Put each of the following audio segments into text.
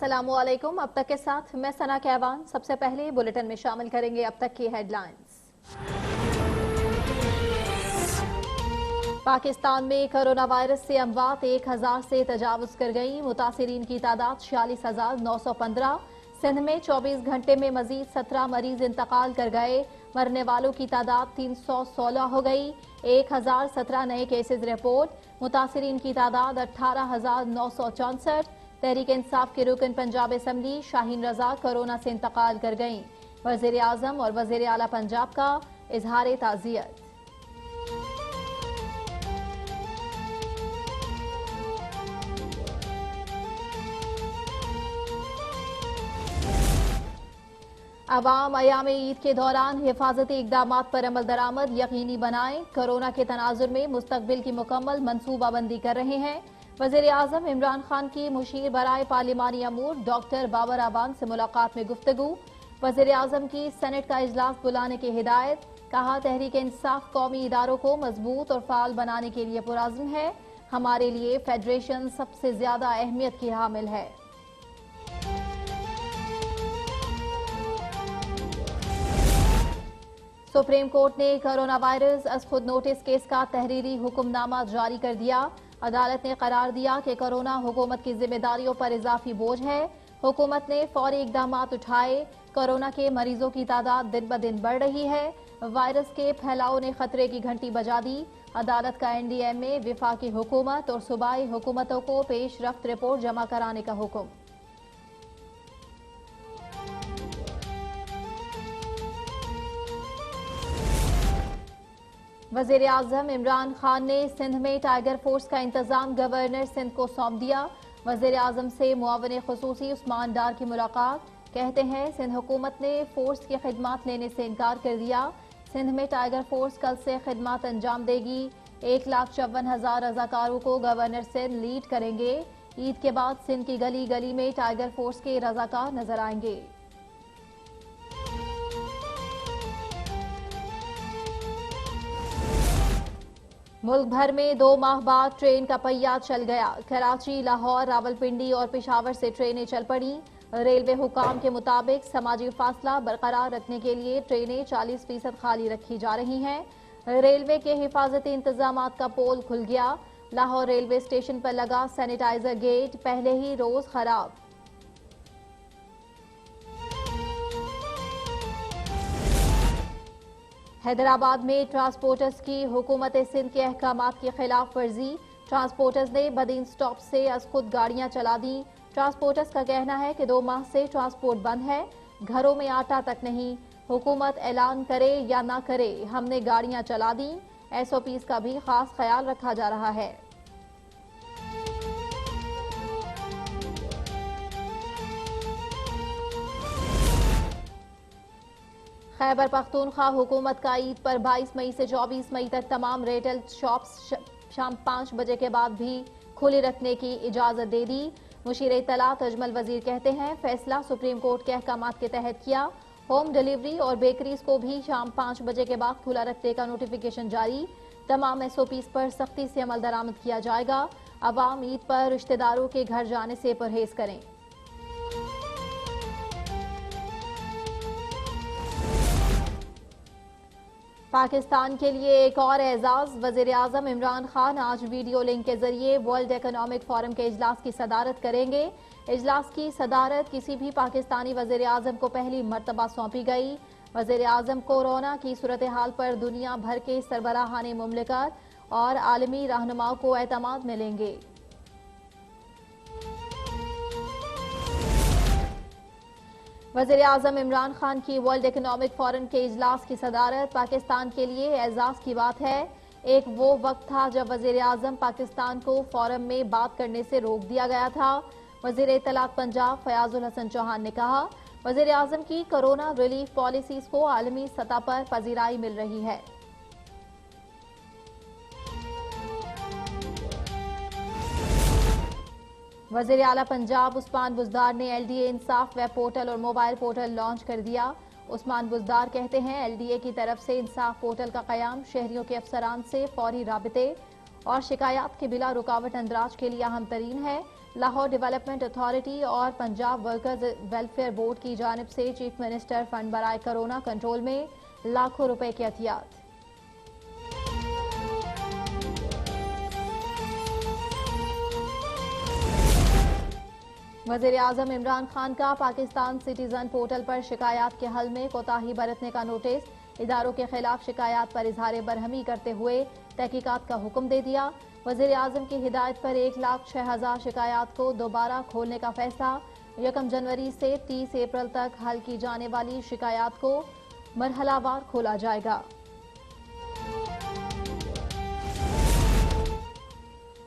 अस्सलामुअलैकुम। अब तक के साथ मैं सना कहवान। सबसे पहले बुलेटिन में शामिल करेंगे अब तक की हेडलाइंस। पाकिस्तान में कोरोना वायरस से अमवात 1000 से तजावुज कर गई। मुतासिरीन की तादाद 46,915। सिंध में 24 घंटे में मजीद 17 मरीज इंतकाल कर गए। मरने वालों की तादाद 316 हो गई। 1017 नए केसेज रिपोर्ट। मुतासिरीन की तादाद 18,964। तहरीक इंसाफ के रुकन पंजाब असम्बली शाहीन रजा कोरोना से इंतकाल कर गईं। वज़ीर आज़म और वज़ीर आला पंजाब का इजहार ताज़ियत। अवाम अयाम ईद के दौरान हिफाजती इकदाम पर अमल दरामद यकीनी बनाएं। कोरोना के तनाजुर में मुस्तकबिल की मुकम्मल मनसूबाबंदी कर रहे हैं। वज़ीर आज़म इमरान खान की मुशीर बराए पार्लिमानी अमूर डॉक्टर बाबर आवान से मुलाकात में गुफ्तगू। वज़ीर आज़म की सेनेट का इजलास बुलाने की हिदायत। कहा, तहरीक इंसाफ कौमी इदारों को मजबूत और फाल बनाने के लिए पुरअज़्म है। हमारे लिए फेडरेशन सबसे ज्यादा अहमियत की हामिल है। सुप्रीम कोर्ट ने कोरोना वायरस अज खुद नोटिस केस का तहरीरी हुक्मनामा जारी कर दिया। अदालत ने करार दिया कि कोरोना हुकूमत की जिम्मेदारियों पर इजाफी बोझ है। हुकूमत ने फौरी इकदाम उठाए। कोरोना के मरीजों की तादाद दिन ब दिन बढ़ रही है। वायरस के फैलाव ने खतरे की घंटी बजा दी। अदालत का NDM में विफाकी हुकूमत और सूबाई हुकूमतों को पेश रफ्त रिपोर्ट जमा कराने का हुक्म। वज़ीर आज़म इमरान खान ने सिंध में टाइगर फोर्स का इंतजाम गवर्नर सिंध को सौंप दिया। वज़ीर आज़म से मुआविन खुसूसी उस्मान डार की मुलाकात। कहते हैं, सिंध हुकूमत ने फोर्स की खिदमात लेने से इनकार कर दिया। सिंध में टाइगर फोर्स कल से खिदमात अंजाम देगी। 1,54,000 रजाकारों को गवर्नर सिंध लीड करेंगे। ईद के बाद सिंध की गली गली में टाइगर फोर्स के रजाकार नजर आएंगे। मुल्क भर में 2 माह बाद ट्रेन का पहिया चल गया। कराची, लाहौर, रावलपिंडी और पेशावर से ट्रेनें चल पड़ी। रेलवे हुकाम के मुताबिक समाजी फासला बरकरार रखने के लिए ट्रेनें 40% खाली रखी जा रही हैं। रेलवे के हिफाजती इंतजाम का पोल खुल गया। लाहौर रेलवे स्टेशन पर लगा सैनिटाइजर गेट पहले ही रोज खराब। हैदराबाद में ट्रांसपोर्टर्स की हुकूमत सिंध के अहकामात की खिलाफ वर्जी। ट्रांसपोर्टर्स ने बदीन स्टॉप से अज खुद गाड़ियां चला दी। ट्रांसपोर्टर्स का कहना है कि 2 माह से ट्रांसपोर्ट बंद है। घरों में आटा तक नहीं। हुकूमत ऐलान करे या ना करे, हमने गाड़ियां चला दी। SOPs का भी खास ख्याल रखा जा रहा है। खैबर पख्तूनख्वा हुकूमत का ईद पर 22 मई से 24 मई तक तमाम रिटेल शॉप्स शाम 5 बजे के बाद भी खुली रखने की इजाजत दे दी। मुशीर इत्तलात अजमल वजीर कहते हैं, फैसला सुप्रीम कोर्ट के अहकामात के तहत किया। होम डिलीवरी और बेकरीज को भी शाम 5 बजे के बाद खुला रखने का नोटिफिकेशन जारी। तमाम SOPs पर सख्ती से अमल दरामद किया जाएगा। अवाम ईद पर रिश्तेदारों के घर जाने से परहेज करें। पाकिस्तान के लिए एक और एजाज। वज़ीर आज़म इमरान खान आज वीडियो लिंक के जरिए वर्ल्ड इकोनॉमिक फोरम के इजलास की सदारत करेंगे। इजलास की सदारत किसी भी पाकिस्तानी वज़ीर आज़म को पहली मर्तबा सौंपी गई। वज़ीर आज़म कोरोना की सूरत हाल पर दुनिया भर के सरबराहाने मुमलिकत और आलमी रहनुमाओं को एतमाद मिलेंगे। वज़ीर आज़म इमरान खान की वर्ल्ड इकोनॉमिक फोरम के इजलास की सदारत पाकिस्तान के लिए एजाज की बात है। एक वो वक्त था जब वज़ीर आज़म पाकिस्तान को फोरम में बात करने से रोक दिया गया था। वज़ीर इत्तलात पंजाब फयाजुल हसन चौहान ने कहा, वज़ीर आज़म की कोरोना रिलीफ पॉलिसीज को आलमी सतह पर पजीराई मिल रही है। वज़ीर आला पंजाब उस्मान बुज़दार ने LDA इंसाफ वेब पोर्टल और मोबाइल पोर्टल लॉन्च कर दिया। उस्मान बुज़दार कहते हैं, LDA की तरफ से इंसाफ पोर्टल का क़याम शहरियों के अफसरान से फौरी राबिते और शिकायत के बिला रुकावट अंदराज के लिए अहम तरीन है। लाहौर डेवलपमेंट अथॉरिटी और पंजाब वर्कर्स वेलफेयर बोर्ड की जानिब से चीफ मिनिस्टर फंड बराए कोरोना कंट्रोल में लाखों रुपए की अतियात। वज़ीर आज़म इमरान खान का पाकिस्तान सिटीजन पोर्टल पर शिकायत के हल में कोताही बरतने का नोटिस। इदारों के खिलाफ शिकायत पर इजहार बरहमी करते हुए तहकीकात का हुक्म दे दिया। वज़ीर आज़म की हिदायत पर 1,06,000 शिकायत को दोबारा खोलने का फैसला। 1 जनवरी से 30 अप्रैल तक हल की जाने वाली शिकायत को मरहलावार खोला जाएगा।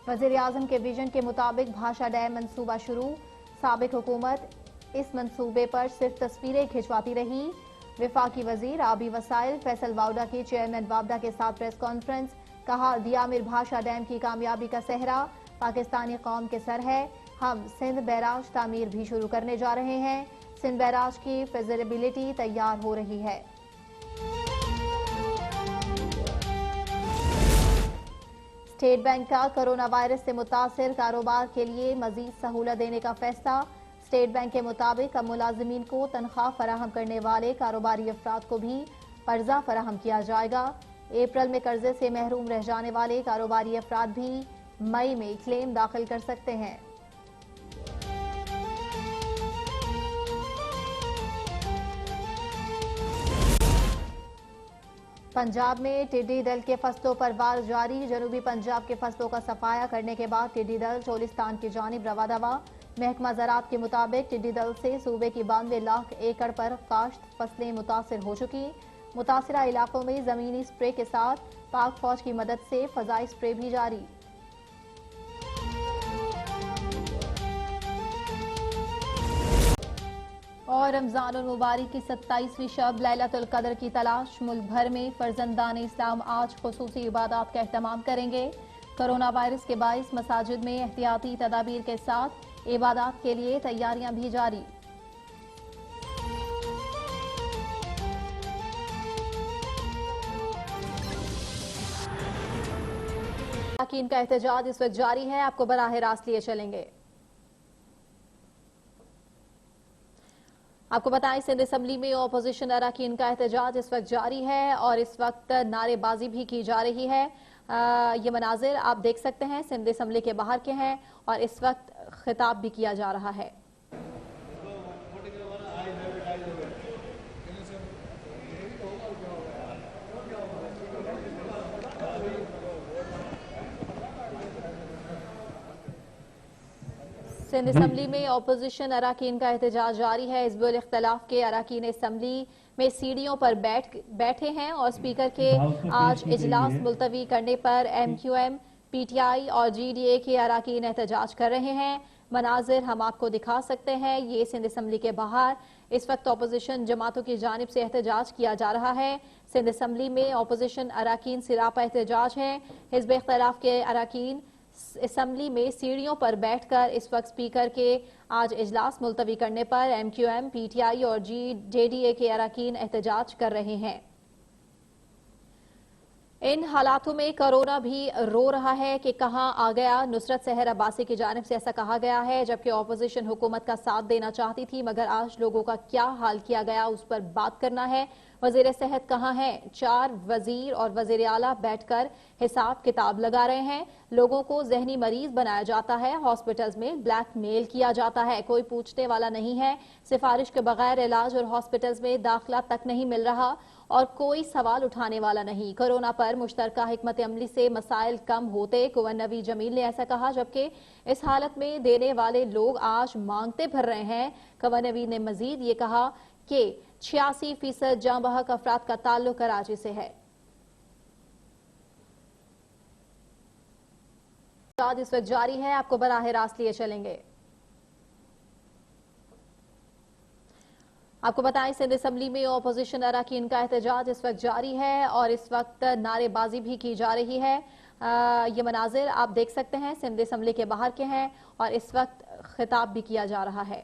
वज़ीर आज़म के विजन के मुताबिक भाषा डैम मंसूबा शुरू। साबिक हुकूमत इस मंसूबे पर सिर्फ तस्वीरें खिंचवाती रही। विफाकी वजीर आबी वसाइल फैसल वाउडा के चेयरमैन वावडा के साथ प्रेस कॉन्फ्रेंस। कहा, दियामिर भाषा डैम की कामयाबी का सेहरा पाकिस्तानी कौम के सर है। हम सिंध बैराज तामीर भी शुरू करने जा रहे हैं। सिंध बैराज की फिजिबिलिटी तैयार हो रही है। स्टेट बैंक का कोरोना वायरस से मुतासिर कारोबार के लिए मजीद सहूलत देने का फैसला। स्टेट बैंक के मुताबिक अब मुलाजिमीन को तनख्वाह फराहम करने वाले कारोबारी अफराद को भी कर्जा फराहम किया जाएगा। अप्रैल में कर्जे से महरूम रह जाने वाले कारोबारी अफराद भी मई में क्लेम दाखिल कर सकते हैं। पंजाब में टिड्डी दल के फसलों पर वार जारी। जनूबी पंजाब के फसलों का सफाया करने के बाद टिड्डी दल चोलिस्तान की जानिब रवादवा। महकमा ज़राअत के मुताबिक टिड्डी दल से सूबे की 92 लाख एकड़ पर काश्त फसलें मुतासिर हो चुकी। मुतासिरा इलाकों में जमीनी स्प्रे के साथ पाक फौज की मदद से फजाई स्प्रे भी जारी। और रमजान और मुबारक की 27वीं शब लैलतुल कदर की तलाश। मुल्क भर में फर्जंदान इस्लाम आज खुसूसी इबादत का एहतमाम करेंगे। कोरोना वायरस के बाइस मसाजिद में एहतियाती तदाबीर के साथ इबादत के लिए तैयारियां भी जारी। अरकान का एहतजाज इस वक्त जारी है। आपको बराह रास्त लिए चलेंगे। आपको बताएं, सिंध असम्बली में ऑपोजिशन अरकान का एहतजाज इस वक्त जारी है और इस वक्त नारेबाजी भी की जा रही है। ये मनाजिर आप देख सकते हैं सिंध असम्बली के बाहर के हैं और इस वक्त खिताब भी किया जा रहा है। सिंध असम्बली में ऑपोजिशन अरकान का एहतजाज जारी है। हिज़्बुल इख्तिलाफ के अरकान असम्बली में सीढ़ियों पर बैठे हैं और स्पीकर के आज इजलास मुलतवी करने पर MQM, PTI और GDA के अरकान एहतजाज कर रहे हैं। मनाजिर हम आपको दिखा सकते हैं। ये सिंध असम्बली के बाहर इस वक्त ऑपोजिशन जमातों की जानिब से एहतजाज किया जा रहा है। सिंध असम्बली में ऑपोजिशन अरकान सिरापा एहतजाज है। हिज़्ब इख्तिलाफ के अरकान असम्बली में सीढ़ियों पर बैठकर इस वक्त स्पीकर के आज इजलास मुलतवी करने पर MQM, PTI और JDA के अरकान एहतजाज कर रहे हैं। इन हालातों में कोरोना भी रो रहा है कि कहां आ गया। नुसरत सहर अब्बासी की जानिब से ऐसा कहा गया है, जबकि ऑपोजिशन हुकूमत का साथ देना चाहती थी, मगर आज लोगों का क्या हाल किया गया उस पर बात करना है। वजीर सेहत कहां है? 4 वजीर और वजीर आला बैठकर हिसाब किताब लगा रहे हैं। लोगों को जहनी मरीज बनाया जाता है, हॉस्पिटल्स में ब्लैकमेल किया जाता है, कोई पूछने वाला नहीं है। सिफारिश के बगैर इलाज और हॉस्पिटल्स में दाखिला तक नहीं मिल रहा और कोई सवाल उठाने वाला नहीं। कोरोना पर मुश्तरका हिकमत अमली से मसाइल कम होते, कुंवर नवी जमील ने ऐसा कहा, जबकि इस हालत में देने वाले लोग आज मांगते फिर रहे हैं। कुंवर नवी ने मजीद ये कहा कि 86% जाँ बहक अफराद का ताल्लुक कराची से है। इस वक्त जारी है, आपको बराह रास्त लिए चलेंगे। आपको बताएं, सिंध असम्बली में ऑपोजिशन अरकान का एहतजाज इस वक्त जारी है और इस वक्त नारेबाजी भी की जा रही है। ये मनाजिर आप देख सकते हैं सिंध असम्बली के बाहर के हैं और इस वक्त खिताब भी किया जा रहा है।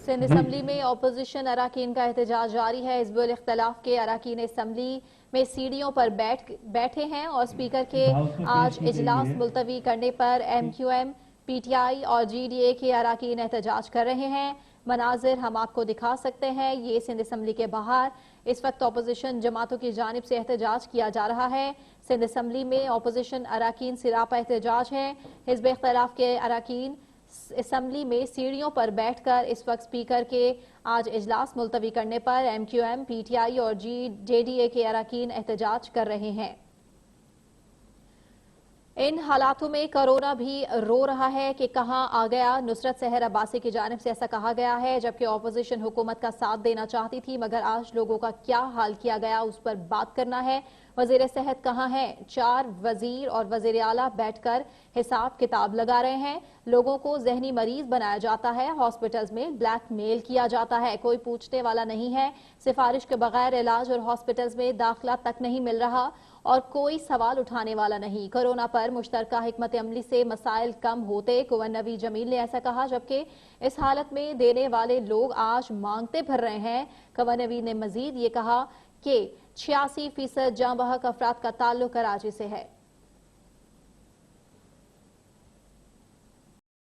सिंध असम्बली में अपोजिशन अराकीन का एहतजाज जारी है। हिज़्बुल इख्तिलाफ के अराकीन असम्बली में सीढ़ियों पर बैठे हैं और स्पीकर के आज इजलास मुलतवी करने पर MQM, PTI और GDA के अराकीन एहतजाज कर रहे हैं। मनाजिर हम आपको दिखा सकते हैं। ये सिंध असम्बली के बाहर इस वक्त अपोजिशन जमातों की जानिब से एहतजाज किया जा रहा है। सिंध असम्बली में अपोजिशन अराकीन सिरापा एहतजाज है। हिज़्ब इख्तिलाफ के अराकीन असम्बली में सीढ़ियों पर बैठकर इस वक्त स्पीकर के आज इजलास मुलतवी करने पर MQM, PTI और JDA के अराकीन एहतजाज कर रहे हैं। इन हालातों में कोरोना भी रो रहा है कि कहां आ गया। नुसरत सहर अब्बासी की जानिब से ऐसा कहा गया है, जबकि अपोजिशन हुकूमत का साथ देना चाहती थी, मगर आज लोगों का क्या हाल किया गया उस पर बात करना है। वजीर सेहत कहां है? 4 वजीर और वजीर आला बैठकर हिसाब किताब लगा रहे हैं। लोगों को जहनी मरीज बनाया जाता है, हॉस्पिटल्स में ब्लैकमेल किया जाता है, कोई पूछने वाला नहीं है। सिफारिश के बगैर इलाज और हॉस्पिटल्स में दाखिला तक नहीं मिल रहा और कोई सवाल उठाने वाला नहीं। कोरोना पर मुश्तरका हिकमत अमली से मसाइल कम होते, कुंवर नवी जमील ने ऐसा कहा, जबकि इस हालत में देने वाले लोग आज मांगते फिर रहे हैं। कुंवर नवी ने मजीद ये कहा कि 86% जाँ बहक अफराद का ताल्लुक कराची से है।